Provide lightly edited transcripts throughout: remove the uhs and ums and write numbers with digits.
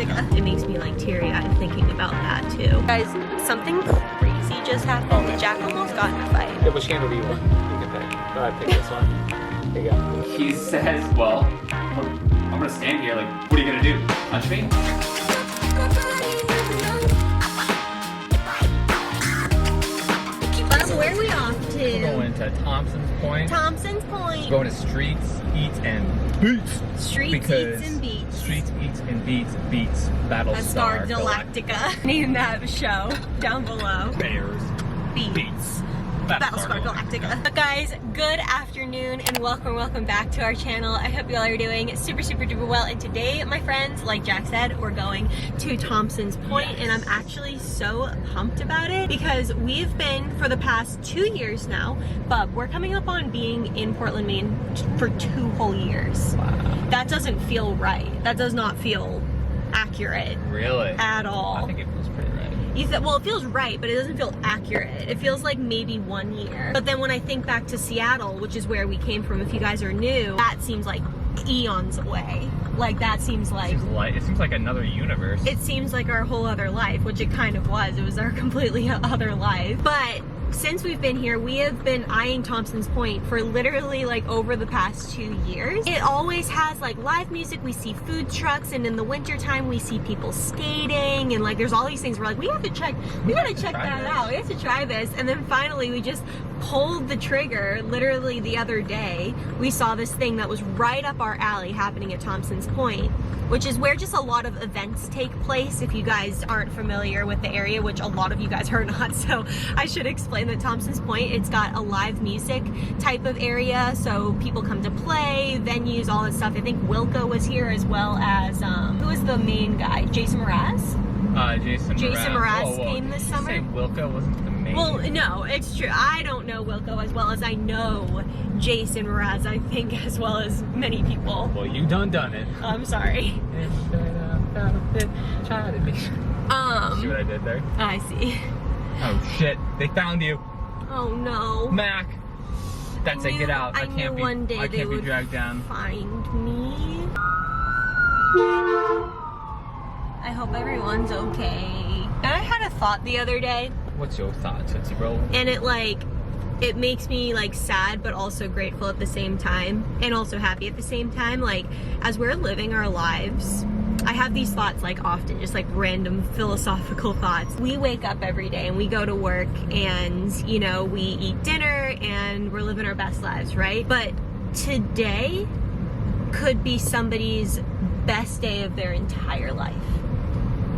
Galactica. It makes me like teary-eyed thinking about that too. Guys, something crazy just happened. Jack almost got in a fight. Yeah, which candle do you want? You can pick. Go ahead, pick this one. There you go. He says, well, I'm gonna stand here, like, what are you gonna do? Punch me? Where are we off to? We're going to Thompson's Point. Thompson's Point. We're going to Streets, Eats, and Beats. Streets, Eats, and Beats. Streets, Eats, and Beats Battlestar Galactica. Name that show down below. Bears. Beats. Battlestar Galactica. But guys, good afternoon and welcome back to our channel. I hope you all are doing super duper well. And today, my friends, like Jack said, we're going to Thompson's Point, and I'm actually so pumped about it because we've been for the past 2 years now, but we're coming up on being in Portland, Maine for 2 whole years. Wow. That doesn't feel right. That does not feel accurate. Really? At all. I think it feels pretty right. Well, it feels right, but it doesn't feel accurate. It feels like maybe 1 year. But then when I think back to Seattle, which is where we came from, if you guys are new, that seems like eons away. Like that seems like... It seems like another universe. It seems like our whole other life, which it kind of was. It was our completely other life. But since we've been here, we have been eyeing Thompson's Point for literally like over the past 2 years. It always has like live music, we see food trucks, and in the winter time we see people skating, and like there's all these things we're like, we gotta check that out. We have to try this. And then finally we just pulled the trigger. Literally the other day we saw this thing that was right up our alley happening at Thompson's Point, which is where just a lot of events take place. If you guys aren't familiar with the area, which a lot of you guys are not, so I should explain that Thompson's Point, it's got a live music type of area, so people come to play, venues, all that stuff. I think Wilco was here, as well as, who was the main guy? Jason Mraz? Jason Mraz came this summer. Did you say Wilco wasn't the main? Well, no, it's true. I don't know Wilco as well as I know Jason Mraz, I think, as well as many people. Well, you done it. I'm sorry. See what I did there? I see. Oh shit, they found you. Oh no. Mac. That's it, get out. I knew one day I they can't be would dragged down. find me. I hope everyone's okay. And I had a thought the other day, What's your thought, Tootsie Roll? and it makes me like sad but also grateful at the same time, and also happy at the same time. Like, as we're living our lives, I have these thoughts like often, just like random philosophical thoughts. We wake up every day and we go to work, and you know, we eat dinner and we're living our best lives, right? But today could be somebody's best day of their entire life.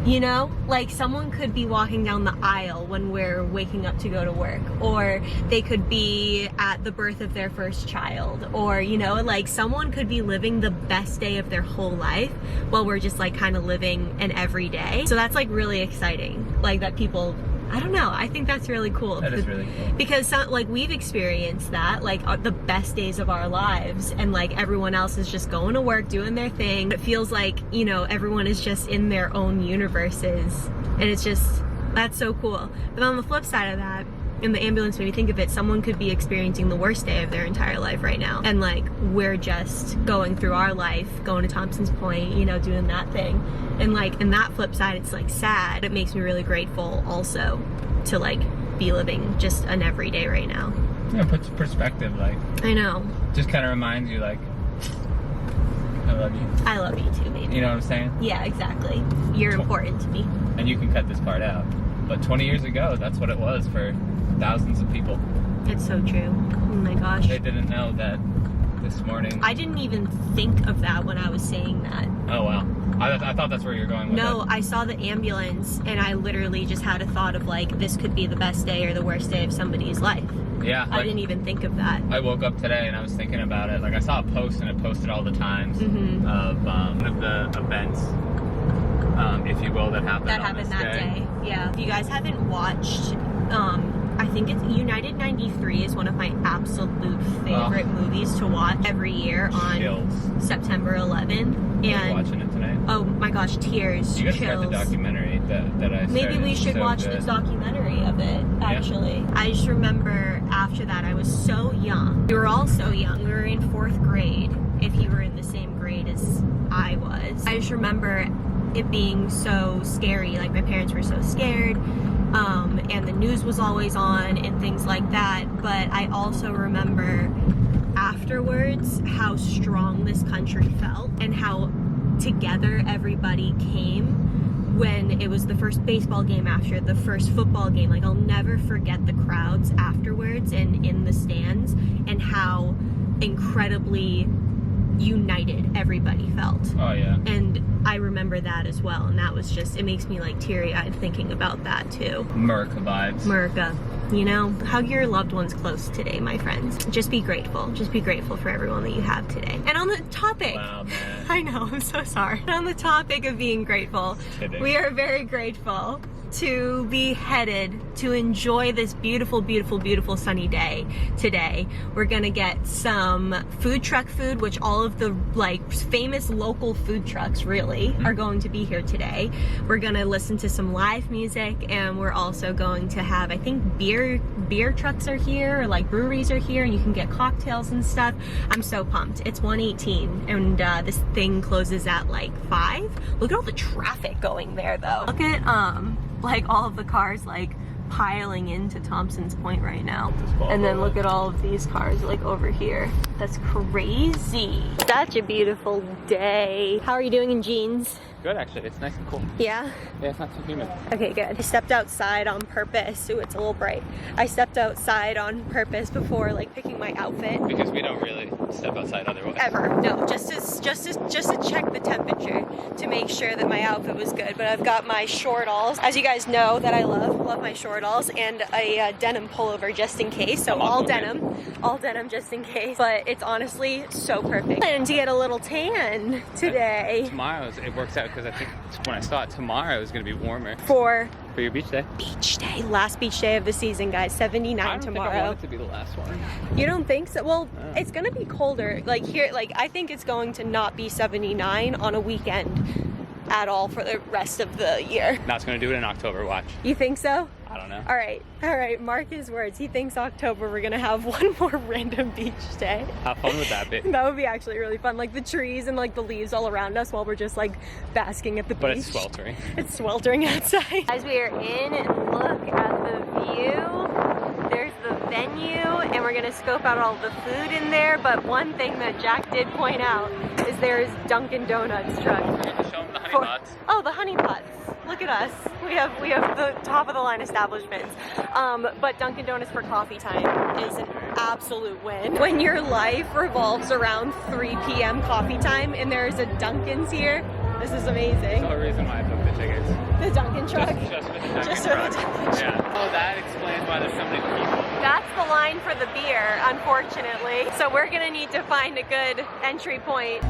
You know, like someone could be walking down the aisle when we're waking up to go to work, or they could be at the birth of their first child, or, you know, like someone could be living the best day of their whole life while we're just like kind of living an everyday. So that's like really exciting. Like that people, I don't know, I think that's really cool. That is really cool. Because like we've experienced that, like the best days of our lives, and like everyone else is just going to work, doing their thing. It feels like, you know, everyone is just in their own universes, and it's just, that's so cool. But on the flip side of that, in the ambulance, when you think of it, someone could be experiencing the worst day of their entire life right now, and like we're just going through our life, going to Thompson's Point, you know, doing that thing. And like in that flip side, it's like sad. It makes me really grateful also to like be living just an everyday right now. Yeah, it puts perspective, like. I know. Just kind of reminds you, like, I love you. I love you too, maybe. You know what I'm saying? Yeah, exactly. You're important to me. And you can cut this part out. But 20 years ago, that's what it was for thousands of people. It's so true. Oh my gosh. They didn't know that this morning. I didn't even think of that when I was saying that. Oh, wow. I thought that's where you were going with No, it. I saw the ambulance and I literally just had a thought of like, this could be the best day or the worst day of somebody's life. Yeah. I didn't even think of that. I woke up today and I was thinking about it. Like, I saw a post, and it posted all the times Mm-hmm. of one of the events, if you will, that happened on this that day. Yeah. If you guys haven't watched, I think it's United 93 is one of my absolute favorite movies to watch every year on Chills. September 11. And watching it tonight. Oh my gosh, tears, You guys chills. got the documentary that I started. Maybe we should So watch good. the documentary of it, actually. Yeah. I just remember after that, I was so young. We were all so young. We were in 4th grade, if you were in the same grade as I was. I just remember it being so scary. Like my parents were so scared, and the news was always on and things like that. But I also remember afterwards how strong this country felt and how together everybody came when it was the first baseball game after, the first football game. Like I'll never forget the crowds afterwards and in the stands and how incredibly united everybody felt. Oh yeah. And I remember that as well, and that was just, it makes me like teary-eyed thinking about that too. America vibes. America. You know, hug your loved ones close today, my friends. Just be grateful. Just be grateful for everyone that you have today. And on the topic, Wow, man. I know, I'm so sorry. On the topic of being grateful, we are very grateful to be headed to enjoy this beautiful, beautiful, beautiful sunny day today. We're gonna get some food truck food, which all of the like famous local food trucks really are going to be here today. We're gonna listen to some live music, and we're also going to have, I think, beer trucks are here, or like breweries are here, and you can get cocktails and stuff. I'm so pumped. It's 1:18 and this thing closes at like 5. Look at all the traffic going there though. Look at like all of the cars like piling into Thompson's Point right now. And then look at all of these cars like over here. That's crazy. Such a beautiful day. How are you doing in jeans? Good, actually. It's nice and cool. Yeah? Yeah, it's not too humid. Okay, good. I stepped outside on purpose. Ooh, it's a little bright. I stepped outside on purpose before like picking my outfit. Because we don't really step outside otherwise. Ever. No, just to check the temperature to make sure that my outfit was good. But I've got my shortalls, as you guys know that I love my shortalls, and a denim pullover just in case. So all denim just in case. But it's honestly so perfect. Planning to get a little tan today. Tomorrow it works out because I think when I saw it, tomorrow is going to be warmer. For your beach day? Beach day. Last beach day of the season, guys. 79 tomorrow. I want it to be the last one. You don't think so? Well, it's gonna be colder. Like here, like I think it's going to not be 79 on a weekend at all for the rest of the year. No, it's gonna do it in October, watch. You think so? I don't know. All right, mark his words. He thinks October we're gonna have one more random beach day. How fun would that be? That would be actually really fun. Like the trees and like the leaves all around us while we're just like basking at the beach. But it's sweltering. It's sweltering outside. As we are in and look at the view, there's the venue, and we're gonna scope out all the food in there. But one thing that Jack did point out is there's Dunkin' Donuts truck. We're gonna show them the honey pots. Oh, the honey pots. Look at us. We have the top of the line establishments. But Dunkin' Donuts for coffee time is an absolute win. When your life revolves around 3 p.m. coffee time and there's a Dunkin's here, this is amazing. That's the reason why I booked the tickets. The Dunkin' truck? Just for the Dunkin' truck. Yeah. Oh, that explains why there's so many people. That's the line for the beer, unfortunately. So we're gonna need to find a good entry point.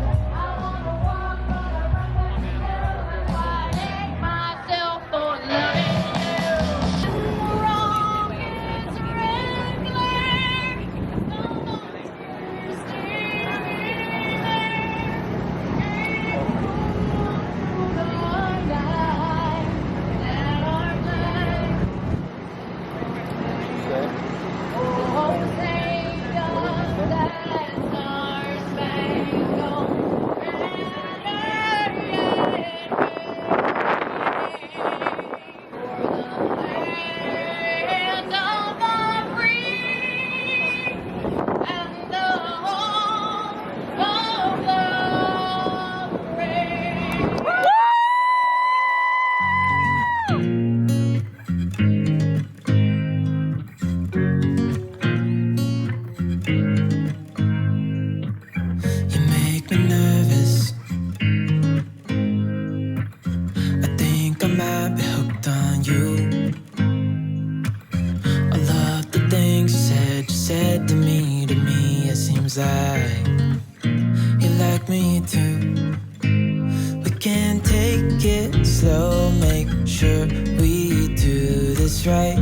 Like you like me too. We can take it slow, make sure we do this right.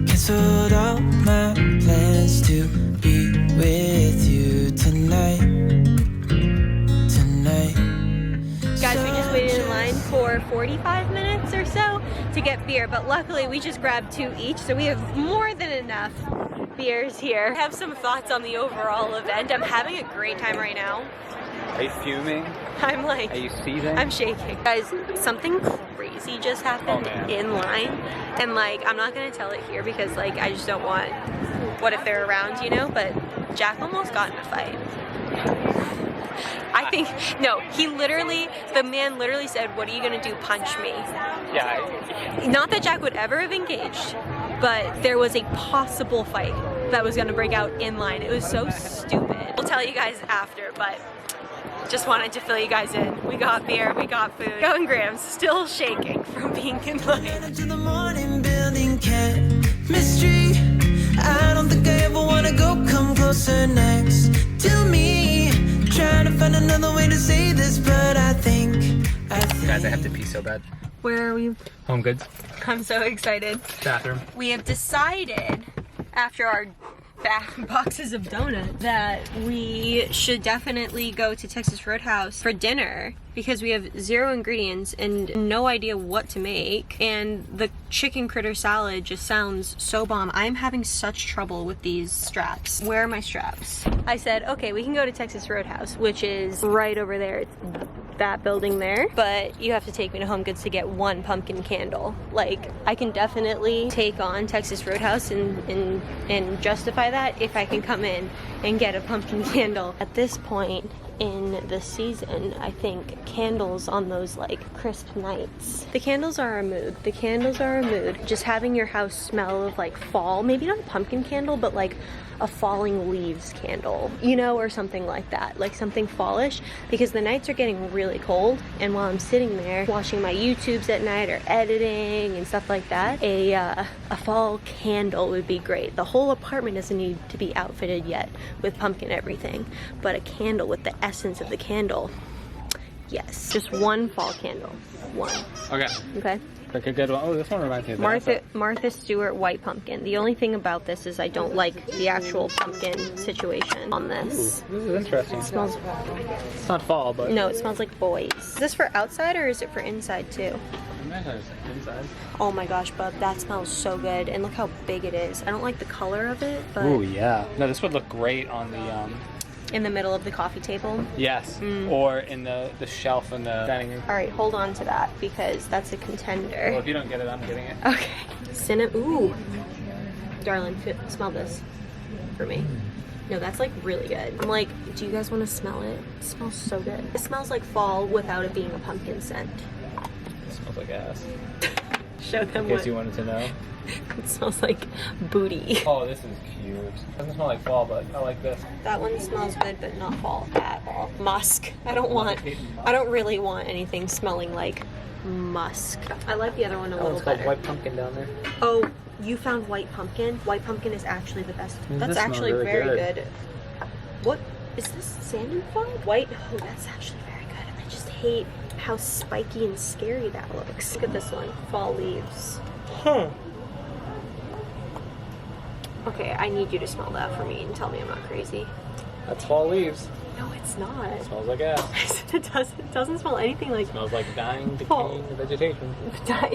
Canceled all my plans to be with you tonight. Guys, we just waited in line for 45 minutes or so to get beer, but luckily we just grabbed 2 each, so we have more than enough beers here. I have some thoughts on the overall event. I'm having a great time right now. Are you fuming? I'm like, Are you seething? I'm shaking. Guys, something crazy just happened in line. And like, I'm not gonna tell it here because like, I just don't want, what if they're around, you know? But Jack almost got in a fight. I think, no, the man literally said, what are you gonna do, punch me? Yeah. Not that Jack would ever have engaged, but there was a possible fight that was gonna break out in line. It was so stupid. We'll tell you guys after, but just wanted to fill you guys in. We got beer, we got food. Going Graham's still shaking from being in line. Into the morning, building chemistry. I don't think I ever wanna go come closer next to me. Trying to find another way to say this, but I think Guys, I have to pee so bad. Where are we? Home Goods. I'm so excited. Bathroom. We have decided, after our boxes of donuts, that we should definitely go to Texas Roadhouse for dinner because we have 0 ingredients and no idea what to make, and the chicken critter salad just sounds so bomb. I'm having such trouble with these straps. Where are my straps? I said, okay, we can go to Texas Roadhouse, which is right over there. It's that building there, but you have to take me to Home Goods to get 1 pumpkin candle. Like, I can definitely take on Texas Roadhouse and justify that if I can come in and get a pumpkin candle. At this point in the season, I think candles on those like crisp nights. The candles are a mood. The candles are a mood. Just having your house smell of like fall, maybe not a pumpkin candle, but like a falling leaves candle, you know, or something like that, like something fallish, because the nights are getting really cold, and while I'm sitting there watching my YouTubes at night or editing and stuff like that, a fall candle would be great. The whole apartment doesn't need to be outfitted yet with pumpkin everything, but a candle with the essence of the candle, yes. Just 1 fall candle. 1. Okay. Okay. Pick a good one. Oh, this one reminds me of Martha Stewart white pumpkin. The only thing about this is I don't like the actual pumpkin situation on this. Ooh, this is interesting. It smells... It's not fall, but... No, it smells like boys. Is this for outside or is it for inside too? Inside. Oh my gosh, bub, that smells so good. And look how big it is. I don't like the color of it, but... Ooh, yeah. No, this would look great on the, in the middle of the coffee table? Yes. Or in the shelf in the dining room. Alright, hold on to that because that's a contender. Well, if you don't get it, I'm getting it. Okay. Cinnamon. Ooh. Darling, smell this for me. No, that's like really good. I'm like, do you guys want to smell it? It smells so good. It smells like fall without it being a pumpkin scent. It smells like ass. Show them In case what you wanted to know. it smells like. Booty. Oh, this is cute. It doesn't smell like fall, but I like this. That one smells good, but not fall at all. Musk. I don't really want anything smelling like musk. I like the other one a little It's called better. white pumpkin down there. Oh, you found white pumpkin? White pumpkin is actually the best. That's This actually smells really very good. good. What is this? Salmon fog? White? Oh, that's actually very good. I just hate how spiky and scary that looks. Look at this one. Fall leaves. Huh. Okay, I need you to smell that for me and tell me I'm not crazy. That's fall leaves. No, it's not. It smells like ass. It doesn't smell anything like. It smells like dying, Fall. decaying vegetation.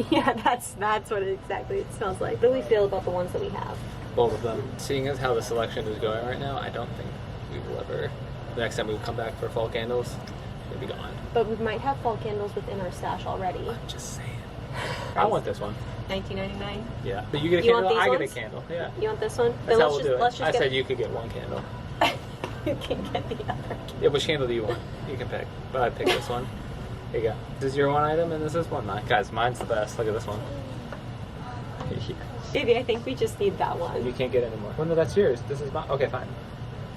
Yeah, that's what exactly it smells like. What do we feel about the ones that we have? Both of them. Seeing as how the selection is going right now, I don't think we will ever. The next time we come back for fall candles, they'll be gone. But we might have fall candles within our stash already. I'm just saying. I want this one. $19.99. Yeah. But you get a You want candle, these I get ones? a candle. Yeah. You want this one? That's Then how we'll do it. let's just I get said you could get 1 candle. You can get the other. Yeah, which candle do you want? You can pick. But I picked this one. Here you go. This is your one item and this is one. Guys, mine's the best. Look at this one. Baby, I think we just need that one. You can't get any more. Well, no, that's yours. This is mine. Okay, fine.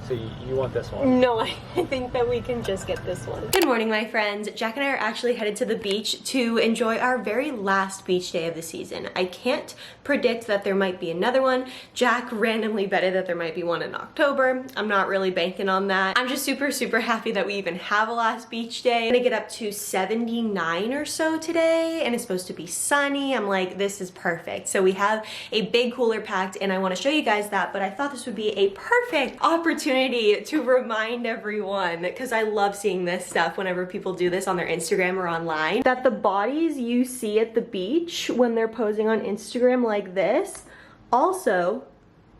So you want this one? No, I think that we can just get this one. Good morning, my friends. Jack and I are actually headed to the beach to enjoy our very last beach day of the season. I can't predict that there might be another one. Jack randomly betted that there might be one in October. I'm not really banking on that. I'm just super, super happy that we even have a last beach day. I'm gonna get up to 79 or so today, and it's supposed to be sunny. I'm like, this is perfect. So we have a big cooler packed, and I wanna show you guys that, but I thought this would be a perfect opportunity to remind everyone, because I love seeing this stuff whenever people do this on their Instagram or online, that the bodies you see at the beach when they're posing on Instagram like this also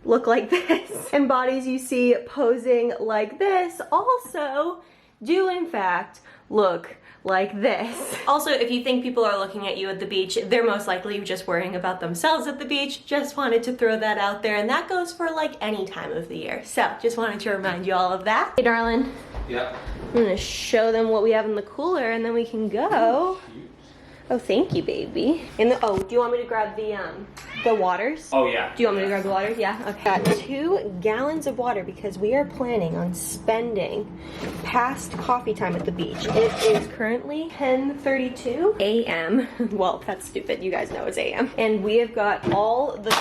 look like this. And bodies you see posing like this also do in fact look like this. Also, if you think people are looking at you at the beach, they're most likely just worrying about themselves at the beach. Just wanted to throw that out there, and that goes for like any time of the year. So just wanted to remind you all of that. Hey darling, Yeah. I'm gonna show them what we have in the cooler and then we can go. Oh, thank you, baby. Oh, do you want me to grab the waters? Oh yeah. Do you want me to grab the waters? Yeah, okay. Got 2 gallons of water because we are planning on spending past coffee time at the beach. It is currently 10:32 a.m. Well, that's stupid. You guys know it's a.m. And we have got all the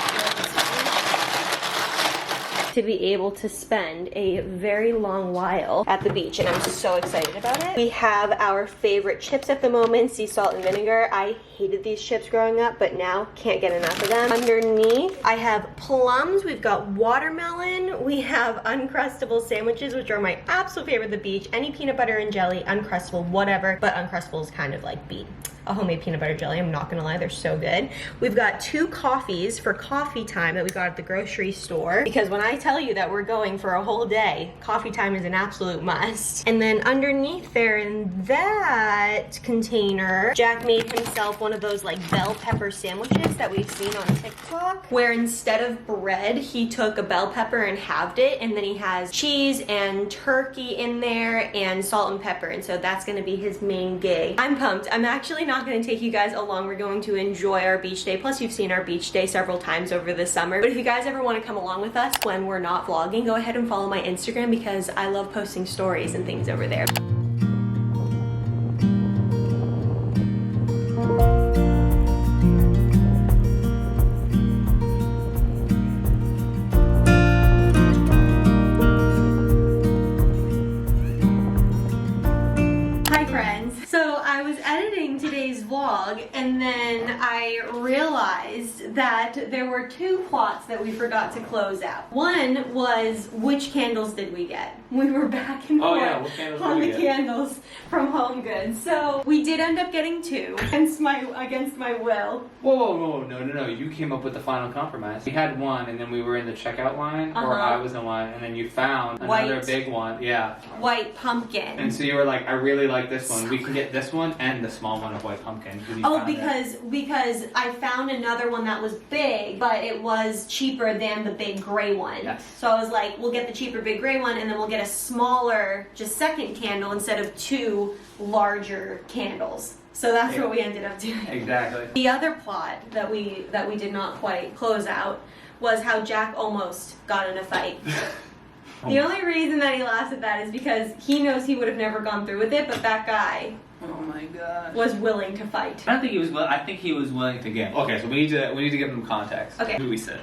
to be able to spend a very long while at the beach, and I'm so excited about it. We have our favorite chips at the moment, sea salt and vinegar. I hated these chips growing up, but now can't get enough of them. Underneath, I have plums, we've got watermelon, we have Uncrustable sandwiches, which are my absolute favorite at the beach. Any peanut butter and jelly, Uncrustable, whatever, but Uncrustable is kind of like beat a homemade peanut butter jelly. I'm not gonna lie, they're so good. We've got 2 coffees for coffee time that we got at the grocery store, because when I tell you that we're going for a whole day, coffee time is an absolute must. And then underneath there in that container, Jack made himself one of those like bell pepper sandwiches that we've seen on TikTok, where instead of bread, he took a bell pepper and halved it, and then he has cheese and turkey in there and salt and pepper, and so that's gonna be his main gig. I'm pumped. I'm actually not gonna take you guys along. We're going to enjoy our beach day. Plus, you've seen our beach day several times over the summer. But if you guys ever want to come along with us when we're not vlogging, go ahead and follow my Instagram because I love posting stories and things over there. So I was editing today's vlog and then I realized that there were 2 plots that we forgot to close out. One was, which candles did we get? We were back and forth on the candles from Home Goods. So we did end up getting 2 against my will. Whoa, no. You came up with the final compromise. We had one, and then we were in the checkout line, or I was in line, and then you found another big one. Yeah. White pumpkin. And so you were like, I really like this one. We can get this one and the small one of white pumpkin. Oh, because I found another one that was big, but it was cheaper than the big gray one. Yes. So I was like, we'll get the cheaper big gray one, and then we'll get a smaller, just second candle instead of 2 larger candles. So that's what we ended up doing. Exactly. The other plot that we did not quite close out was how Jack almost got in a fight. The only reason that he laughs at that is because he knows he would have never gone through with it, but that guy was willing to fight. I don't think he was willing. I think he was willing to give. Okay, so we need to give him context. Okay. Who we sit?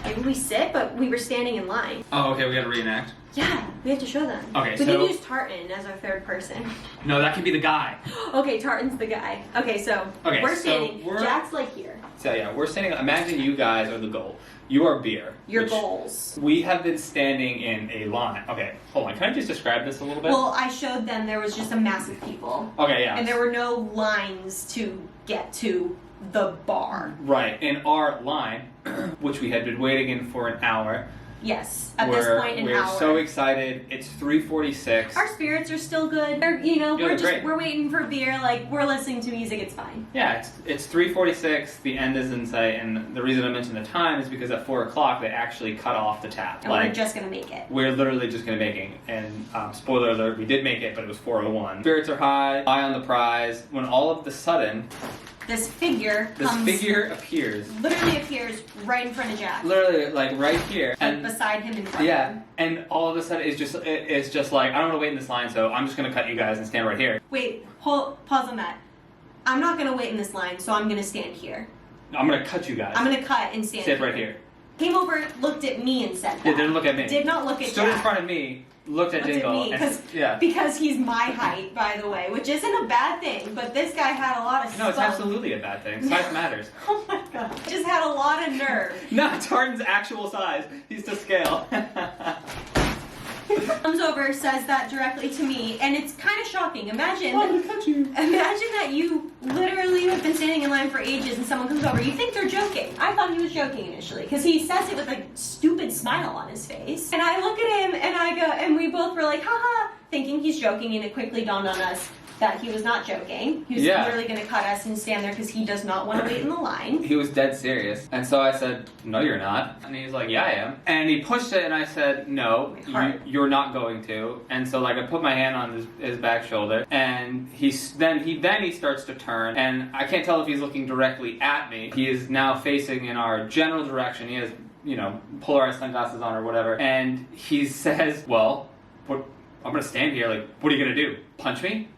Maybe we sit, but we were standing in line. Oh, okay. We got to reenact. Yeah, we have to show them. Okay, we so can use Tartan as our third person. No, that can be the guy. Okay, Tartan's the guy. Okay, so we're standing. Jack's like here. So yeah, we're standing. Imagine you guys are the goal. You are beer. Your goals. We have been standing in a line. Okay, hold on. Can I just describe this a little bit? Well, I showed them there was just a mass of people. Okay, yeah. And there were no lines to get to the bar. Right. In our line, which we had been waiting in for an hour. Yes, at this point an hour. We're so excited. It's 3:46. Our spirits are still good. We're waiting for beer. Like, we're listening to music. It's fine. Yeah, it's 3:46. The end is in sight, and the reason I mentioned the time is because at 4 o'clock they actually cut off the tap. And we're just gonna make it. We're literally just gonna make it. And spoiler alert, we did make it, but it was 4:01. Spirits are high, eye on the prize. When all of the sudden, this figure appears. Literally appears right in front of Jack. Literally, like right here. And beside him in front of him. Yeah, and all of a sudden it's just like, I don't want to wait in this line, so I'm just going to cut you guys and stand right here. Wait, pause on that. I'm not going to wait in this line, so I'm going to stand here. I'm going to cut you guys. I'm going to cut and stand right here. Came over, looked at me and said that. Yeah, didn't look at me. Did not look at Stood Jack. in front of me. Looked at Dingle. Because he's my height, by the way, which isn't a bad thing, but this guy had a lot of No, it's absolutely a bad thing. Size matters. Oh my god. Just had a lot of nerve. No, it's Tartan's actual size. He's to scale. Comes over, says that directly to me, and it's kind of shocking. Imagine that you literally have been standing in line for ages and someone comes over. You think they're joking. I thought he was joking initially, because he says it with a stupid smile on his face. And I look at him and I go, and we both were like, haha, thinking he's joking, and it quickly dawned on us that he was not joking. He was literally going to cut us and stand there because he does not want to wait in the line. He was dead serious. And so I said, no, you're not. And he's like, yeah, I am. And he pushed it, and I said, no, you're not going to. And so, like, I put my hand on his back shoulder, and then he starts to turn, and I can't tell if he's looking directly at me. He is now facing in our general direction. He has, polarized sunglasses on or whatever. And he says, well, I'm going to stand here. Like, what are you going to do? Punch me?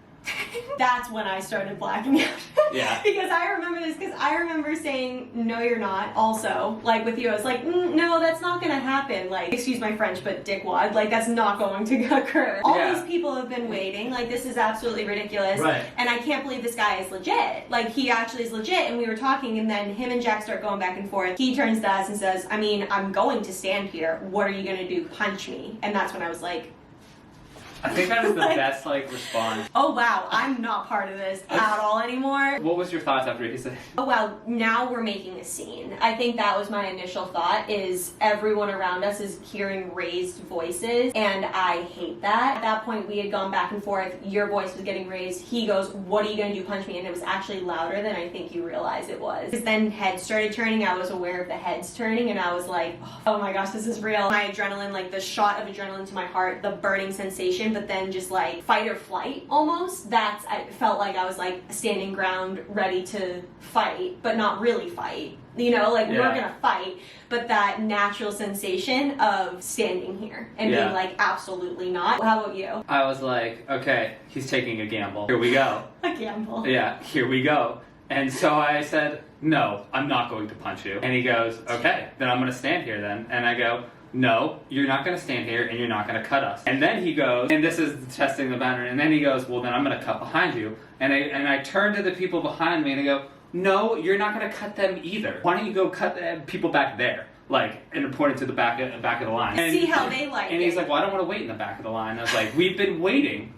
That's when I started blacking out. Yeah. Because I remember saying, no, you're not. Also, like with you, I was like, no, that's not going to happen. Like, excuse my French, but dickwad. Like, that's not going to occur. All these people have been waiting. Like, this is absolutely ridiculous. Right. And I can't believe this guy is legit. Like, he actually is legit. And we were talking, and then him and Jack start going back and forth. He turns to us and says, I mean, I'm going to stand here. What are you going to do? Punch me. And that's when I was like, I think that was the best, response. oh wow, I'm not part of this at all anymore. What was your thoughts after he said? Oh well, now we're making a scene. I think that was my initial thought, is everyone around us is hearing raised voices, and I hate that. At that point, we had gone back and forth. Your voice was getting raised. He goes, what are you going to do, punch me? And it was actually louder than I think you realize it was. Because then heads started turning. I was aware of the heads turning, and I was like, oh my gosh, this is real. My adrenaline, like the shot of adrenaline to my heart, the burning sensation, but then just like fight or flight almost. I felt like I was like standing ground ready to fight, but not really fight. We were gonna fight, but that natural sensation of standing here and being like, absolutely not. How about you? I was like, okay, he's taking a gamble. Here we go. A gamble. Yeah, here we go. And so I said, no, I'm not going to punch you. And he goes, okay, then I'm gonna stand here then. And I go, no, you're not going to stand here, and you're not going to cut us. And then he goes, and this is testing the boundary, and then he goes, well, then I'm going to cut behind you. And I turn to the people behind me, and I go, no, you're not going to cut them either. Why don't you go cut the people back there? And pointed to the back of the line. And, see how they like it. And he's like, well, I don't want to wait in the back of the line. I was like, we've been waiting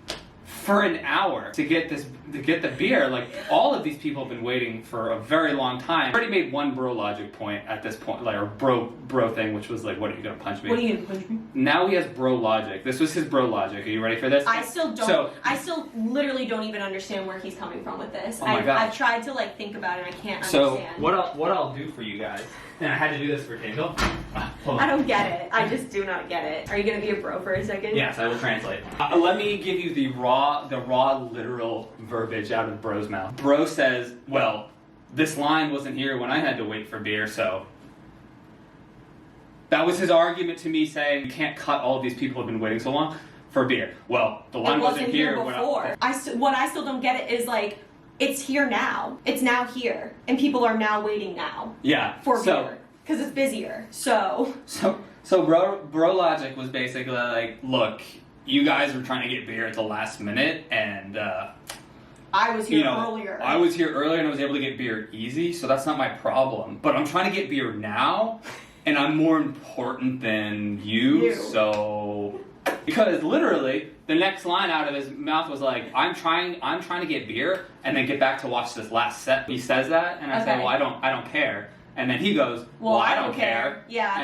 for an hour to get the beer. Like, all of these people have been waiting for a very long time. I already made one bro logic point at this point, or bro thing, which was like, what, are you gonna punch me? What are you gonna punch me? Now he has bro logic. This was his bro logic. Are you ready for this? I still literally don't even understand where he's coming from with this. Oh my God. I've tried to think about it, and I can't understand. So what I'll do for you guys, and I had to do this for Tingle. I don't get it. I just do not get it. Are you gonna be a bro for a second? Yes, I will translate. Let me give you the raw literal verbiage out of bro's mouth. Bro says, well, this line wasn't here when I had to wait for beer, so. That was his argument to me, saying, you can't cut all of these people who have been waiting so long for beer. Well, the line wasn't here before. What I still don't get it is it's here now. It's now here, and people are now waiting now. Yeah. For beer, because it's busier. So bro logic was basically like, look, you guys were trying to get beer at the last minute, and I was here earlier. I was here earlier, and I was able to get beer easy, so that's not my problem. But I'm trying to get beer now, and I'm more important than you. So, because literally the next line out of his mouth was like, I'm trying to get beer, and then get back to watch this last set. He says that, and I say, well, I don't care. And then he goes, well, I don't care. Yeah.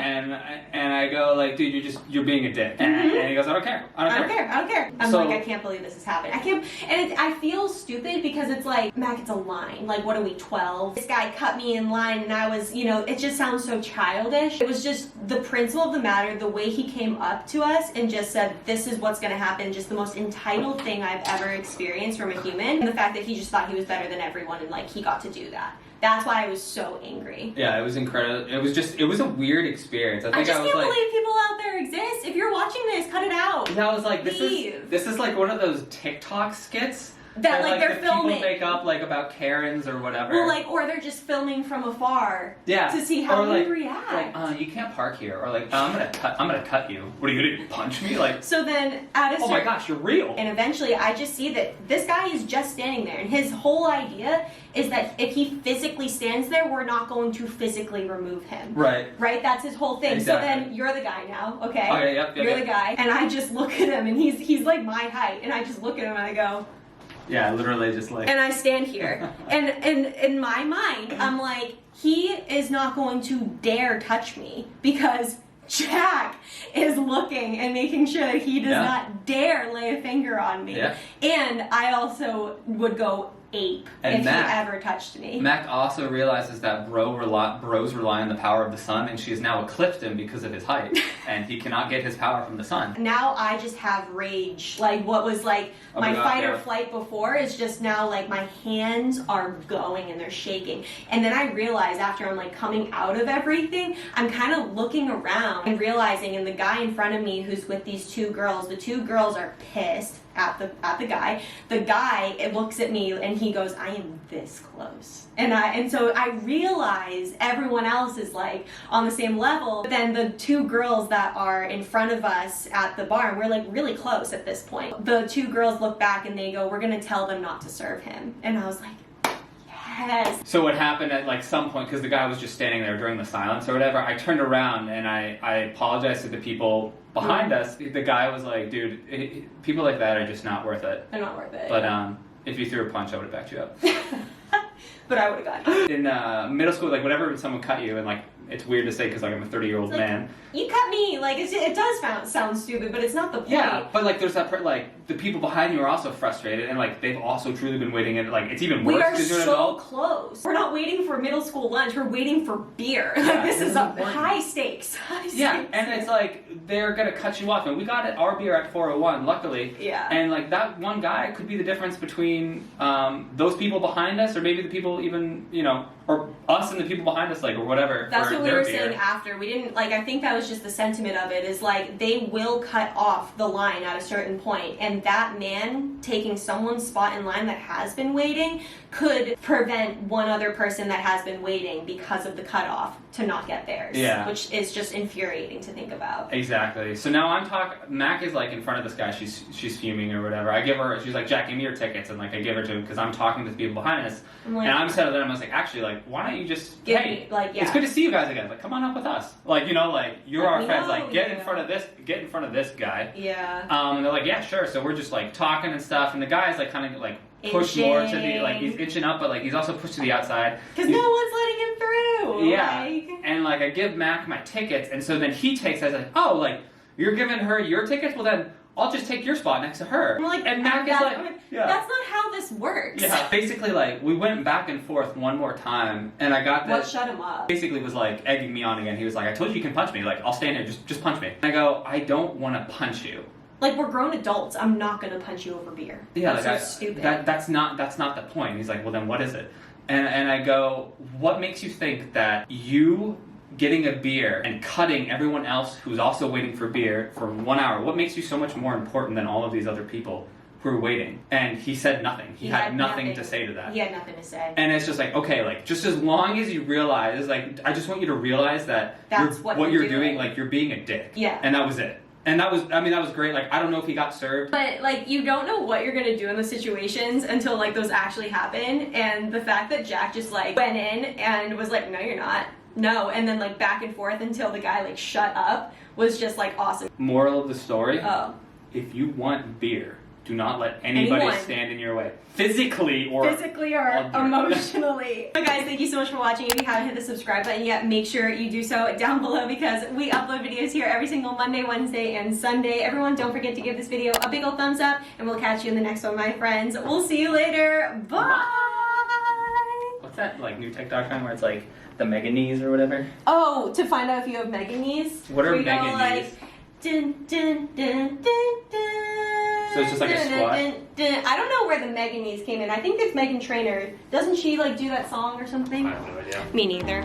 And I go like, dude, you're being a dick. And he goes, I don't care. I don't care. I'm like, I can't believe this is happening. I feel stupid because it's like, Mac, it's a line. Like, what are we, 12? This guy cut me in line, and I was, it just sounds so childish. It was just the principle of the matter, the way he came up to us and just said, this is what's going to happen. Just the most entitled thing I've ever experienced from a human. And the fact that he just thought he was better than everyone, and he got to do that. That's why I was so angry. Yeah, it was incredible. It was a weird experience. I just can't believe people out there exist. If you're watching this, cut it out. Yeah, I was like, this is like one of those TikTok skits that they're filming. People make up about Karens or whatever. Well, or they're just filming from afar. Yeah. To see how we react. You can't park here, or I'm gonna cut you. What are you gonna do? Punch me? So then oh my gosh, you're real. And eventually, I just see that this guy is just standing there, and his whole idea is that if he physically stands there, we're not going to physically remove him. Right. Right. That's his whole thing. Exactly. So then you're the guy now. Okay. Okay. Yep. You're the guy, and I just look at him, and he's like my height, and I just look at him and I go. Yeah, literally just like. And I stand here, and in my mind, I'm like, he is not going to dare touch me because Jack is looking and making sure that he does not dare lay a finger on me. Yeah. And I also would go ape if he ever touched me. Mac also realizes that bros rely on the power of the sun, and she has now eclipsed him because of his height, and he cannot get his power from the sun. Now I just have rage. Like what was like my fight or flight before is just now like my hands are going and they're shaking. And then I realize after I'm like coming out of everything, I'm kind of looking around and realizing, and the guy in front of me who's with these two girls, the two girls are pissed at the guy. The guy, it looks at me and he goes, I am this close. And so I realize everyone else is like on the same level. But then the two girls that are in front of us at the bar, and we're like really close at this point. The two girls look back and they go, we're gonna tell them not to serve him. And I was like, yes. So what happened at like some point, because the guy was just standing there during the silence or whatever, I turned around and I apologized to the people behind us. The guy was like, dude, people like that are just not worth it. They're not worth it. But if you threw a punch, I would have backed you up. But I would have gotten In middle school, like whenever someone cut you, and like it's weird to say because like I'm a 30-year-old man. You cut me, like it does sound stupid, but it's not the point. Yeah, but like there's that like the people behind you are also frustrated, and like they've also truly been waiting, and like it's even worse because you're an adult. We are so close. We're not waiting for middle school lunch. We're waiting for beer. Like this is high stakes. Yeah, and it's like they're gonna cut you off, and we got our beer at 4:01, luckily. Yeah. And like that one guy could be the difference between those people behind us, or maybe the people even or us and the people behind us, like or whatever. That's what we were beer. saying after. We didn't like. I think that was just the sentiment of it. Is like they will cut off the line at a certain point, and that man taking someone's spot in line that has been waiting could prevent one other person that has been waiting because of the cutoff to not get theirs. Yeah. Which is just infuriating to think about. Exactly. So now I'm talking. Mac is like in front of this guy. She's fuming or whatever. I give her. She's like, Jack, give me your tickets, and like I give her to him because I'm talking to the people behind us. I'm like, and I'm settled in. I was like, actually, like, why don't you just give hey, me, like, yeah. It's good to see you guys again. Like, come on up with us. Like, like you're our friends. Like, get yeah. in front of this guy. Yeah. And they're like, yeah, sure. So we're just like talking and stuff, and the guy's like kind of like pushed more to the like he's inching up, but like he's also pushed to the outside because no one's letting him through. Yeah. Like... And like I give Mac my tickets, and so then he takes. I was like, oh, like you're giving her your tickets. Well then. I'll just take your spot next to her. I'm like, and Mac is like, yeah. That's not how this works. Yeah. Basically, like, we went back and forth one more time, and I got this. What shut him up? Basically was like egging me on again. He was like, I told you you can punch me. Like, I'll stand here, just punch me. And I go, I don't want to punch you. Like, we're grown adults. I'm not going to punch you over beer. Yeah, that's like so stupid. That's not the point. He's like, well, then what is it? And I go, what makes you think that you getting a beer and cutting everyone else who's also waiting for beer for 1 hour, what makes you so much more important than all of these other people who are waiting? And he said nothing. He had nothing to say to that. He had nothing to say. And it's just like, okay, like, just as long as you realize, like, I just want you to realize that that's what you're doing, like, you're being a dick. Yeah. And that was it. And that was great. Like, I don't know if he got served. But, like, you don't know what you're going to do in those situations until, like, those actually happen. And the fact that Jack just, like, went in and was like, no, you're not. No, and then like back and forth until the guy like shut up was just like awesome. Moral of the story, if you want beer, do not let anybody stand in your way. Physically or emotionally. So guys, thank you so much for watching. If you haven't hit the subscribe button yet, make sure you do so down below because we upload videos here every single Monday, Wednesday, and Sunday. Everyone, don't forget to give this video a big old thumbs up, and we'll catch you in the next one, my friends. We'll see you later. Bye! What's that like new TikTok trend where it's like the mega knees or whatever? Oh, to find out if you have mega knees? What are mega knees? Like, dun, dun, dun, dun, dun, so it's just like a squat? I don't know where the mega knees came in. I think it's Meghan Trainor. Doesn't she like do that song or something? I have no idea. Me neither.